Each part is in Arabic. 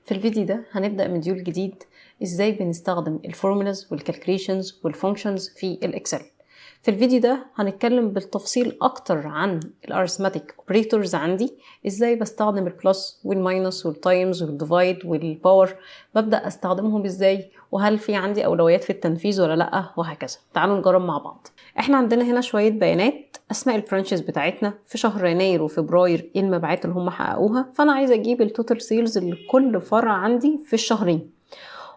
في الفيديو ده هنبدأ موديول جديد ازاي بنستخدم الفورمولاز والكالكوليشنز والفانكشنز في الاكسل. في الفيديو ده هنتكلم بالتفصيل اكتر عن الارثماتيك اوبريتورز عندي، ازاي بستخدم البلس والماينس والتايمز والديفايد والباور، ببدأ استخدمهم ازاي، وهل في عندي اولويات في التنفيذ ولا لا، وهكذا. تعالوا نجرب مع بعض. احنا عندنا هنا شوية بيانات، اسماء البرانشز بتاعتنا في شهر يناير وفبراير، ايه المبيعات اللي هم حققوها، فانا عايزه اجيب التوتال سيلز لكل فرع عندي في الشهرين،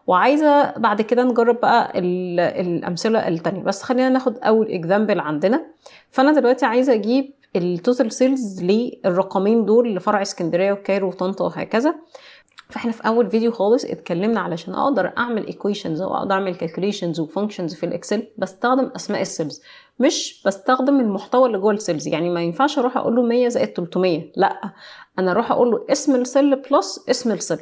وعايزه بعد كده نجرب بقى الامثله التانية. بس خلينا ناخد اول اكزامبل عندنا. فانا دلوقتي عايزه اجيب التوتال سيلز للرقمين دول لفرع اسكندريه وكايرو وطنطا وهكذا. فاحنا في اول فيديو خالص اتكلمنا علشان اقدر اعمل ايكويشنز او اقدر اعمل كالكوليشنز وفانكشنز في الاكسل بستخدم اسماء السيلز، مش بستخدم المحتوى اللي جوه السيلز. يعني ما ينفعش اروح اقول له 100 زائد 300، لا، انا اروح اقول له اسم السيل بلس اسم السيل.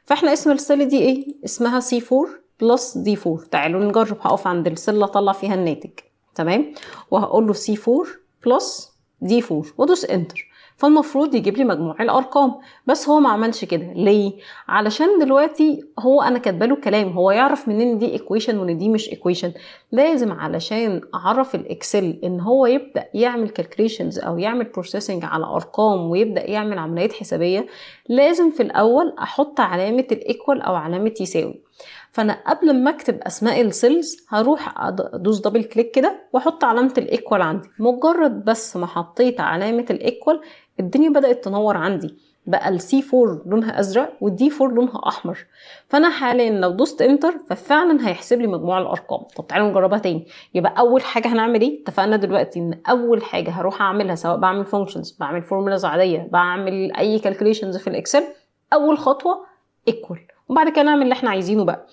فاحنا اسم السيل دي ايه؟ اسمها C4 بلس D4. تعالوا نجرب. هقف عند السيل اطلع فيها الناتج، تمام، وهقول له C4 بلس D4 وادوس انتر. فالمفروض يجيب لي مجموع الارقام، بس هو ما عملش كده. ليه؟ علشان دلوقتي هو انا كاتبه له كلام، هو يعرف منين دي ايكويشن وان دي مش ايكويشن. لازم علشان اعرف الاكسل ان هو يبدا يعمل كالكوليشنز او يعمل بروسيسنج على ارقام ويبدا يعمل عمليات حسابيه، لازم في الاول احط علامه الايكوال او علامه يساوي. فانا قبل ما اكتب اسماء السيلز هروح ادوس دبل كليك كده واحط علامه الايكوال عندي. مجرد بس ما حطيت علامه الايكوال الدنيا بدات تنور عندي، بقى السي 4 لونها ازرق والدي 4 لونها احمر. فانا حاليا لو دوست انتر ففعلا هيحسب لي مجموع الارقام. طب تعالوا نجربها تاني. يبقى اول حاجه هنعمل ايه؟ اتفقنا دلوقتي ان اول حاجه هروح اعملها، سواء بعمل فانكشنز، بعمل فورمولاز عاديه، بعمل اي كالكوليشنز في الاكسل، اول خطوه ايكوال، وبعد كده نعمل اللي احنا عايزينه بقى.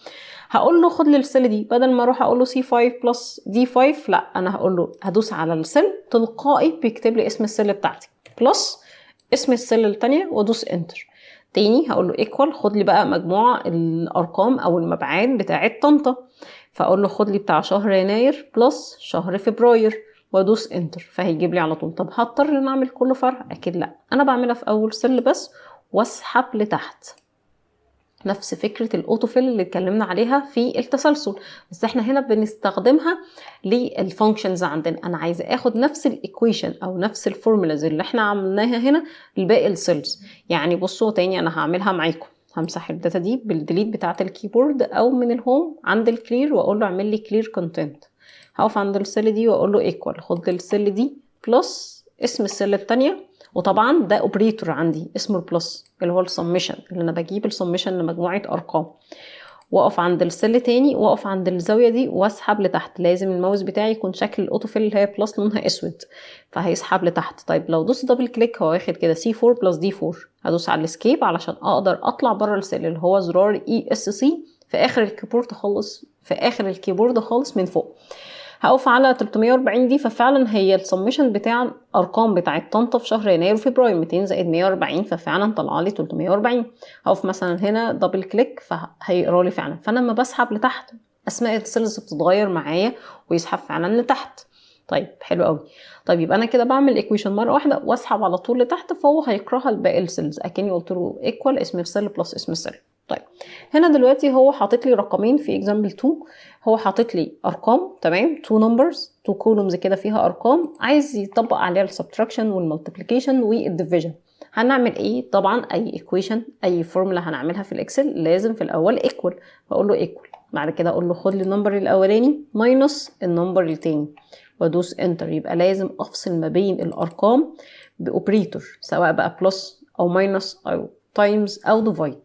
هقول له خد لي السيل دي، بدل ما اروح اقول له C5 بلس D5، لا، انا هقول له هدوس على السيل تلقائي بيكتب لي اسم السيل بتاعتي بلس اسم السيل التانية وادوس انتر. تاني هقول له ايكوال، خد لي بقى مجموع الارقام او المبيعات بتاعه طنطا، فاقول له خد لي بتاع شهر يناير بلس شهر فبراير وادوس انتر، فهيجيب لي على طول. طب هضطر ان اعمل كل فرع؟ اكيد لا، انا بعملها في اول سيل بس واسحب لتحت. نفس فكرة الاوتوفيل اللي اتكلمنا عليها في التسلسل، بس احنا هنا بنستخدمها للفانكشنز عندنا. انا عايزة اخد نفس الايكويشن او نفس الفورمولاز اللي احنا عملناها هنا لباقي السيلز. يعني بصوا تاني، انا هعملها معاكم. همسح الداتا دي بالديليت بتاعة الكيبورد او من الهوم عند الكلير واقول له اعمل لي كلير كونتنت. هقف عند السيل دي واقول له ايكوال، خد السيل دي بلس اسم السيل التانية، وطبعا ده اوبريتور عندي اسمه البلس اللي هو السمشن، اللي انا بجيب السمشن لمجموعه ارقام. واقف عند السل تاني واقف عند الزاويه دي واسحب لتحت. لازم الماوس بتاعي يكون شكل الاوتوفيل اللي هي بلس لونها اسود، فهيسحب لتحت. طيب لو دوست دبل كليك هو واخد كده C4 بلس D4، هدوس على الاسكيب علشان اقدر اطلع بره السل اللي هو زرار ESC في اخر الكيبورد خالص، في اخر الكيبورد خالص من فوق. هقف على 340 دي، ففعلا هي السمشن بتاع ارقام بتاعه طنطا في شهر يناير وفبراير 200 زائد 140، ففعلا طلع لي 340. هقف مثلا هنا دبل كليك فهيقرا لي فعلا. فانا لما بسحب لتحت اسماء السيلز بتتغير معايا ويسحب فعلا لتحت. طيب حلو قوي. طيب يبقى انا كده بعمل ايكويشن مره واحده واسحب على طول لتحت، فهو هيقراها لباقي السيلز اكني قلت له ايكوال اسم السيل بلس اسم السيل. طيب هنا دلوقتي هو حاطط لي رقمين في اكزامبل 2، هو حاطط لي ارقام، تمام، 2 نمبرز 2 كولومز كده فيها ارقام، عايز يطبق عليها السبتراكشن والمالتيبليكيشن والديفيجن. هنعمل ايه؟ طبعا اي ايكويشن اي فورمولا هنعملها في الاكسل لازم في الاول ايكوال، بقول له ايكوال، بعد كده اقول له خد لي النمبر الاولاني ماينس النمبر الثاني وادوس انتر. يبقى لازم افصل ما بين الارقام باوبريتور، سواء بقى بلس او ماينس او تايمز او ديفايد،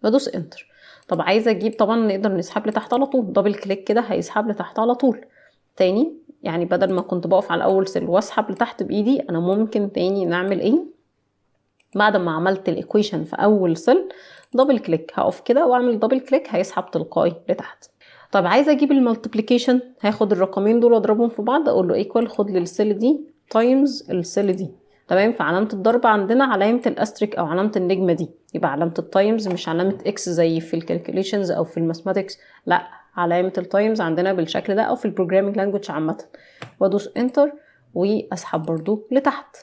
بدوس انتر. طب عايزه اجيب، طبعا نقدر نسحب لتحت على طول، دبل كليك كده هيسحب لتحت على طول. تاني يعني بدل ما كنت بقف على اول سيل واسحب لتحت بايدي، انا ممكن تاني نعمل ايه؟ بعد ما عملت الايكويشن في اول سيل دبل كليك، هقف كده واعمل دبل كليك هيسحب تلقائي لتحت. طب عايزه اجيب المالتيبليكيشن، هاخد الرقمين دول واضربهم في بعض، اقول له ايكوال خد لي السيل دي تايمز السيل دي، تمام. فعلامه الضرب عندنا علامه الاستريك او علامه النجمه دي، يبقى علامه التايمز مش علامه اكس زي في الكالكوليشنز او في الماثماتكس، لا، علامه التايمز عندنا بالشكل ده او في البروجرامينج لانجويج عامه. وادوس انتر واسحب برضو لتحت.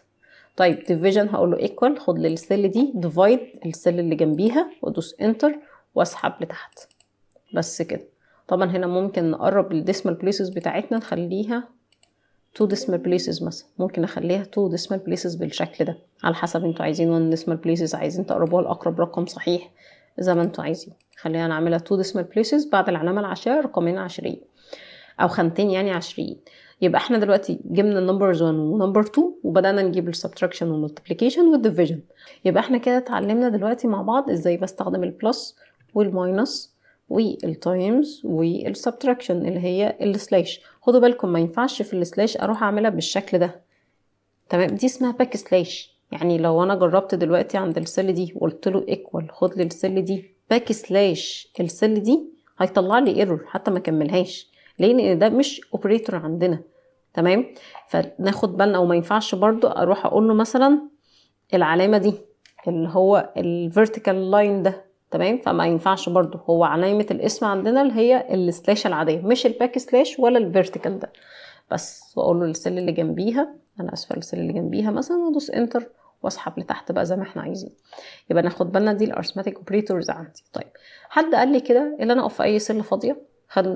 طيب division هقول له equal، خد لي السيل دي divide السيل اللي جنبيها وادوس enter واسحب لتحت بس كده. طبعا هنا ممكن نقرب الديسمال بليسز بتاعتنا نخليها 2 decimal places مثلا، ممكن اخليها 2 decimal places بالشكل ده على حسب انتوا عايزين 1 decimal places، عايزين تقربوها لاقرب رقم صحيح زي ما انتوا عايزين. خلينا نعملها 2 decimal places بعد العلامه العشريه رقمين 20 او خانتين يعني 20. يبقى احنا دلوقتي جبنا النمبرز 1 ونمبر 2 وبدانا نجيب السبتراكشن والملتبليكيشن والديفيجن. يبقى احنا كده اتعلمنا دلوقتي مع بعض ازاي بستخدم البلس والماينس والتايمز والسبتراكشن اللي هي السلاش. خدوا بالكم ما ينفعش في السلاش اروح اعملها بالشكل ده، تمام؟ دي اسمها باك سلاش. يعني لو انا جربت دلوقتي عند السيل دي وقلت له ايكوال خد لي السيل دي باك سلاش السيل دي، هيطلع لي ايرور حتى ما كملهاش، لان ده مش اوبريتور عندنا، تمام؟ فناخد بالنا. وما ينفعش برضو اروح اقول له مثلا العلامه دي اللي هو الفيرتيكال لاين ده، تمام؟ فما ينفعش برضو، هو علامه الاسم عندنا اللي هي السلاش العاديه مش الباك سلاش ولا الفيرتيكال ده بس. واقول له السيل اللي جنبيها، انا اسفه، السيل اللي جنبيها مثلا وادوس انتر واسحب لتحت بقى زي ما احنا عايزين. يبقى ناخد بالنا دي الارثماتيك اوبريتورز عندي. طيب حد قال لي كده اللي انا اقف في اي سيل فاضيه،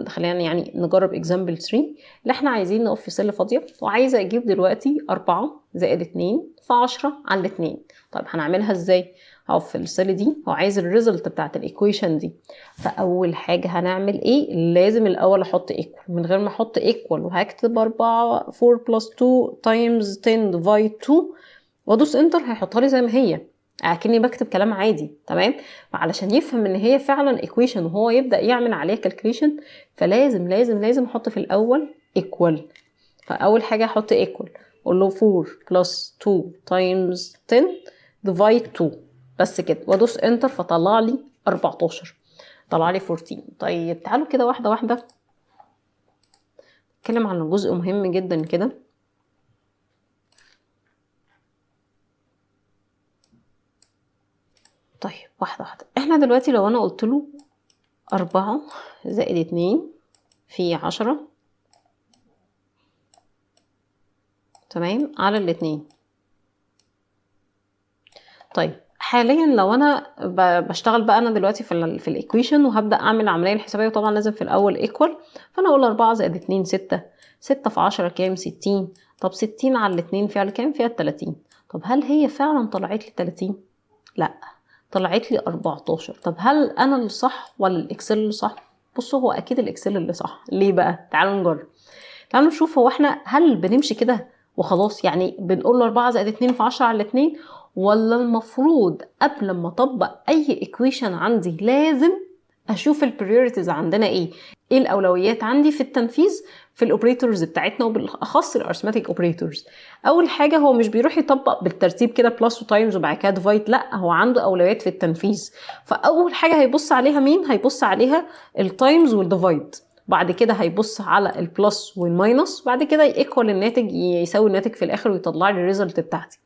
خلينا يعني نجرب اكزامبل 3 اللي احنا عايزين نقف في سيل فاضيه وعايزه اجيب دلوقتي 4 زائد 2 في 10 على 2. طيب هنعملها ازاي؟ هقف في السيل دي وعايز الريزلت بتاعت الايكويشن دي. فاول حاجه هنعمل ايه؟ لازم الاول احط ايكوال. من غير ما احط ايكوال وهكتب 4 بلس 2 تايمز 10 ديفايد 2 وادوس انتر هيحطها لي زي ما هي اكني بكتب كلام عادي، تمام؟ علشان يفهم ان هي فعلا ايكويشن وهو يبدا يعمل عليها كالكوليشن فلازم لازم لازم احط في الاول ايكوال. فاول حاجه احط ايكوال، اقول له 4 بلس 2 تايمز 10 ديفايد 2 بس كده وادوس انتر فطلع لي 14، طلع لي 14. طيب تعالوا كده واحده واحده نتكلم عن جزء مهم جدا كده. طيب واحده واحده، احنا دلوقتي لو انا قلت له 4 زائد 2 في 10 تمام على الاتنين. طيب حاليا لو انا بشتغل بقى انا دلوقتي في الايكويشن وهبدا اعمل العمليه الحسابيه، وطبعا لازم في الاول ايكوال. فانا اقول 4 زائد 2 6 في 10 كام؟ 60. طب 60 على الاتنين فيها كام؟ فيها 30. طب هل هي فعلا طلعت لي 30؟ لا، طلعت لي 14. طب هل انا اللي صح ولا الاكسل اللي صح؟ بصوا هو اكيد الاكسل اللي صح. ليه بقى؟ تعالوا نجرب. تعالوا نشوف هو احنا هل بنمشي كده وخلاص، يعني بنقول له 4 زائد 2 في 10 على 2، ولا المفروض قبل ما اطبق اي ايكويشن عندي لازم اشوف البريوريتيز عندنا ايه الاولويات عندي في التنفيذ في الاوبريتورز بتاعتنا وبالاخص الارثماتيك اوبريتورز. اول حاجه هو مش بيروح يطبق بالترتيب كده بلس وتايمز وبعد كده ديفايد، لا هو عنده اولويات في التنفيذ. فاول حاجه هيبص عليها مين؟ هيبص عليها التايمز والديفايد، بعد كده هيبص على البلس والماينس، بعد كده ييكوال الناتج يساوي الناتج في الاخر ويطلع لي الريزلت بتاعتي.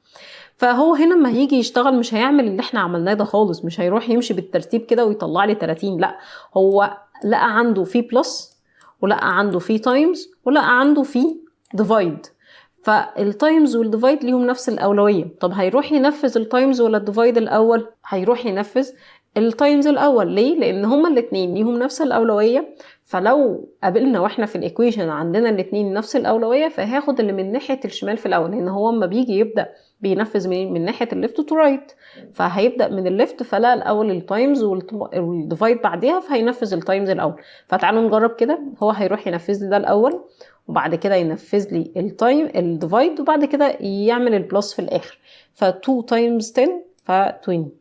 فهو هنا لما هيجي يشتغل مش هيعمل اللي احنا عملناه ده خالص، مش هيروح يمشي بالترتيب كده ويطلع لي 30، لا هو لقى عنده في بلس ولقى عنده في تايمز ولقى عنده في ديفايد، فالتايمز والديفايد ليهم نفس الاولويه. طب هيروح ينفذ التايمز ولا الديفايد الاول؟ هيروح ينفذ التايمز الاول. ليه؟ لان هما الاثنين ليهم نفس الاولويه. فلو قابلنا واحنا في الايكويشن عندنا الاثنين نفس الاولويه فهاخد اللي من ناحيه الشمال في الاول، لان هو اما بيجي يبدا بينفذ من ناحيه الليفت تو رايت، فهيبدا من الليفت فلا الاول التايمز والديفايد بعديها فهينفذ التايمز الاول. فتعالوا نجرب كده. هو هيروح ينفذ لي ده الاول وبعد كده ينفذ لي التايم الديفايد وبعد كده يعمل البلس في الاخر. ف2 تايمز 10 ف 20.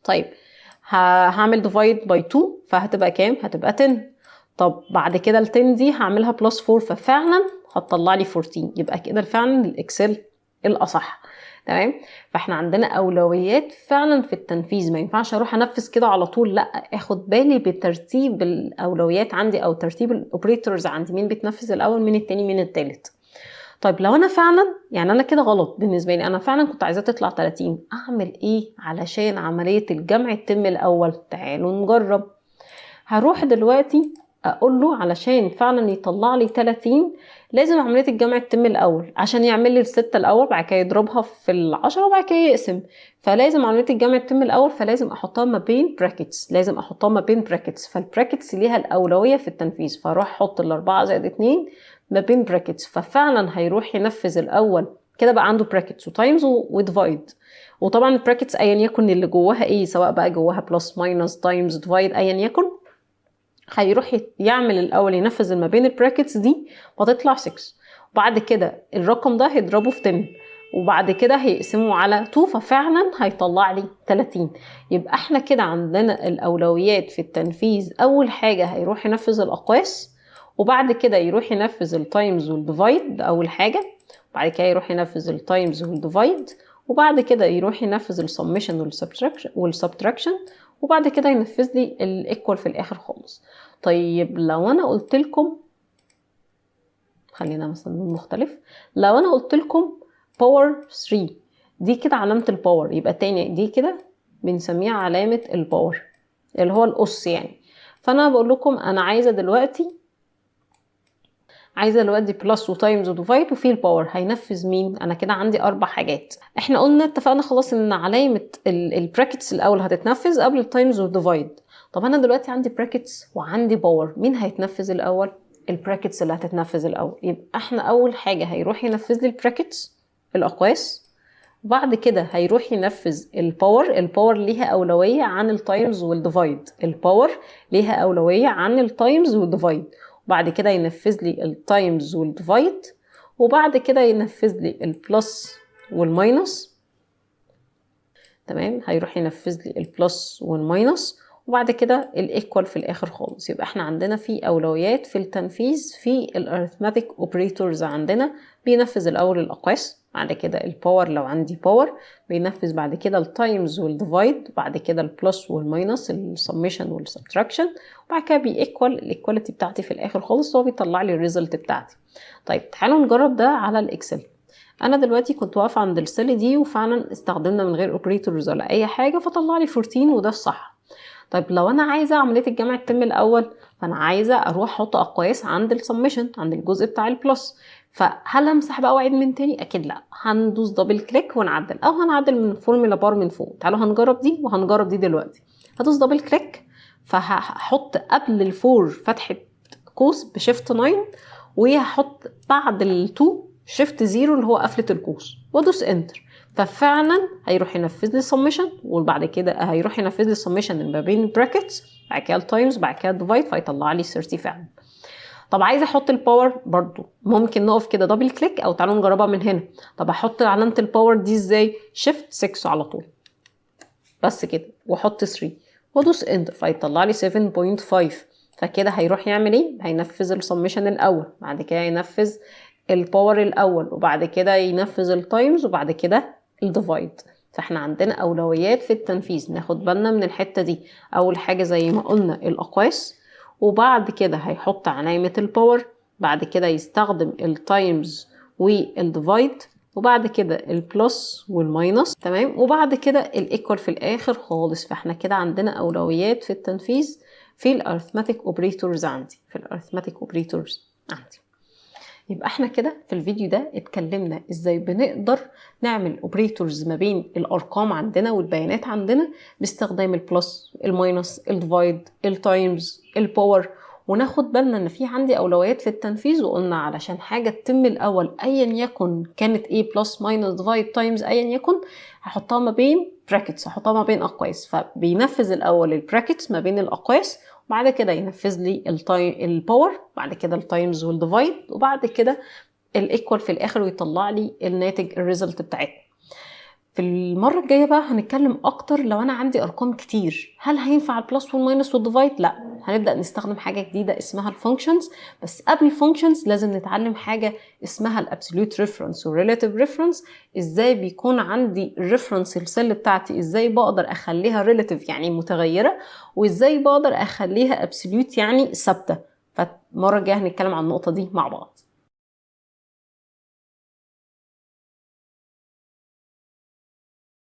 طيب هعمل ديفايد باي 2 فهتبقى كام؟ هتبقى 10. طب بعد كده ال 10 دي هعملها بلس 4 ففعلا هتطلع لي 14. يبقى كده فعلا الاكسل الاصح، تمام؟ فاحنا عندنا اولويات فعلا في التنفيذ، ما ينفعش اروح انفذ كده على طول، لا اخد بالي بترتيب الاولويات عندي او ترتيب الاوبريتورز عندي، مين بتنفذ الاول مين التاني مين التالت. طيب لو انا فعلا يعني انا كده غلط بالنسبه لي، انا فعلا كنت عايزاه تطلع 30، اعمل ايه علشان عمليه الجمع تتم الاول؟ تعالوا نجرب. هروح دلوقتي اقول له علشان فعلا يطلع لي 30 لازم عمليه الجمع تتم الاول، عشان يعمل لي الستة الاول بعد كده يضربها في ال10 وبعد كده يقسم. فلازم عمليه الجمع تتم الاول، فلازم احطها ما بين براكتس، لازم احطها ما بين براكتس. فالبراكتس ليها الاولويه في التنفيذ، فاروح احط ال4 زائد 2 ما بين براكتس، ففعلا هيروح ينفذ الاول كده بقى عنده براكتس وتايمز وديفايد. وطبعا البراكتس ايا يكن اللي جواها ايه، سواء بقى جواها بلس ماينس تايمز ديفايد ايا يكن، هيروح يعمل الاول ينفذ ما بين البراكتس دي فتطلع 6، وبعد كده الرقم ده هيضربه في 10، وبعد كده هيقسمه على 2، ففعلا هيطلع لي 30. يبقى احنا كده عندنا الاولويات في التنفيذ، اول حاجه هيروح ينفذ الاقواس، وبعد كده يروح ينفذ التايمز والديفايد اول حاجه، بعد كده يروح ينفذ التايمز والديفايد، وبعد كده يروح ينفذ السمشن والسبتراكشن، وبعد كده ينفذ لي الايكوال في الاخر خالص. طيب لو انا قلت لكم، خلينا مثلا مختلف، لو انا قلت لكم باور 3، دي كده علامة الباور، يبقى تاني دي كده بنسميها علامة الباور اللي هو القص يعني. فانا بقول لكم انا عايزة دلوقتي بلس وتايمز وديفايد وفي الباور، هينفذ مين؟ انا كده عندي 4 حاجات. احنا قلنا اتفقنا خلاص ان علامة البراكتس الاول هتتنفذ قبل التايمز والديفايد. طب انا دلوقتي عندي براكتس وعندي باور، مين هيتنفذ الاول؟ البراكتس اللي هتتنفذ الاول. يبقى احنا اول حاجة هيروح ينفذ لي البراكتس الاقواس، وبعد كده هيروح ينفذ الباور ليها اولوية عن التايمز والديفايد، الباور ليها اولوية عن التايمز والديفايد، وبعد كده ينفذ لي التايمز والديفايد، وبعد كده ينفذ لي البلس والماينس. تمام، هيروح ينفذ لي البلس والماينس، وبعد كده الايكوال في الاخر خالص. يبقى احنا عندنا في اولويات في التنفيذ في الارثماتيك اوبريتورز، عندنا بينفذ الاول الاقواس، بعد كده الباور لو عندي باور، بينفذ بعد كده التايمز والديفايد، بعد كده البلس والماينس السمشن والسبتراكشن، وبعد كده بيكوال الايكواليتي بتاعتي في الاخر خالص، هو بيطلع لي الريزلت بتاعتي. طيب تعالوا نجرب ده على الاكسل. انا دلوقتي كنت واقفه عند السيل دي وفعلا استخدمنا من غير اوبريتورز ولا اي حاجه فطلع لي 14 وده الصح. طيب لو انا عايزه عمليه الجمع تتم الاول، فانا عايزه اروح احط اقواس عند السمشن عند الجزء بتاع البلس، فهل همسح بقى واعيد من تاني؟ اكيد لا، هندوس دبل كليك ونعدل، او هنعدل من فورمولا بار من فوق. تعالوا هنجرب دي وهنجرب دي دلوقتي. هدوس دبل كليك، فهحط قبل الفور فتحه قوس بشيفت 9، وهحط بعد التو شيفت 0 اللي هو قفله القوس، وادوس انتر، ففعلا هيروح ينفذ لي السمشن، وبعد كده هيروح ينفذ لي السمشن ما بين البراكتس، بعد كده التايمز، بعد كده الديفايد، فيطلع لي 30 فعلا. طب عايزه احط الباور برضو، ممكن نقف كده دبل كليك، او تعالوا نجربها من هنا. طب احط علامه الباور دي ازاي؟ شيفت 6 على طول بس كده، واحط 3 وادوس انتر، فيطلع لي 7.5. فكده هيروح يعمل ايه؟ هينفذ السمشن الاول، بعد كده ينفذ الباور الاول، وبعد كده ينفذ التايمز، وبعد كده الديفايد. فاحنا عندنا اولويات في التنفيذ، ناخد بالنا من الحته دي. اول حاجه زي ما قلنا الاقواس، وبعد كده هيحط علامه الباور، بعد كده يستخدم التايمز والديفايد، وبعد كده البلس والماينس. تمام، وبعد كده الايكوال في الاخر خالص. فاحنا كده عندنا اولويات في التنفيذ في الارثماتيك اوبريتورز عندي، يبقى احنا كده في الفيديو ده اتكلمنا ازاي بنقدر نعمل اوبريتورز ما بين الارقام عندنا والبيانات عندنا باستخدام البلس، الماينس، الديفايد، التايمز، الباور، وناخد بالنا ان في عندي اولويات في التنفيذ. وقلنا علشان حاجه تتم الاول ايا يكن كانت ايه، بلس ماينس ديفايد تايمز ايا يكن، هحطها ما بين براكتس، هحطها ما بين اقواس، فبينفذ الاول البراكتس ما بين الاقواس، بعد كده ينفذ لي الباور، بعد كده التايمز والديفايد، وبعد كده الايكوال في الاخر، ويطلع لي الناتج الريزلت بتاعتنا. في المره الجايه بقى هنتكلم اكتر لو انا عندي ارقام كتير، هل هينفع البلس والماينس والديفايد؟ لا، هنبدا نستخدم حاجه جديده اسمها الفانكشنز. بس قبل الفانكشنز لازم نتعلم حاجه اسمها الابسوليوت ريفرنس والريلاتيف ريفرنس. ازاي بيكون عندي الريفرنس السيل بتاعتي، ازاي بقدر اخليها ريلاتيف يعني متغيره، وازاي بقدر اخليها ابسوليوت يعني ثابته. فالمره الجايه هنتكلم عن النقطه دي مع بعض.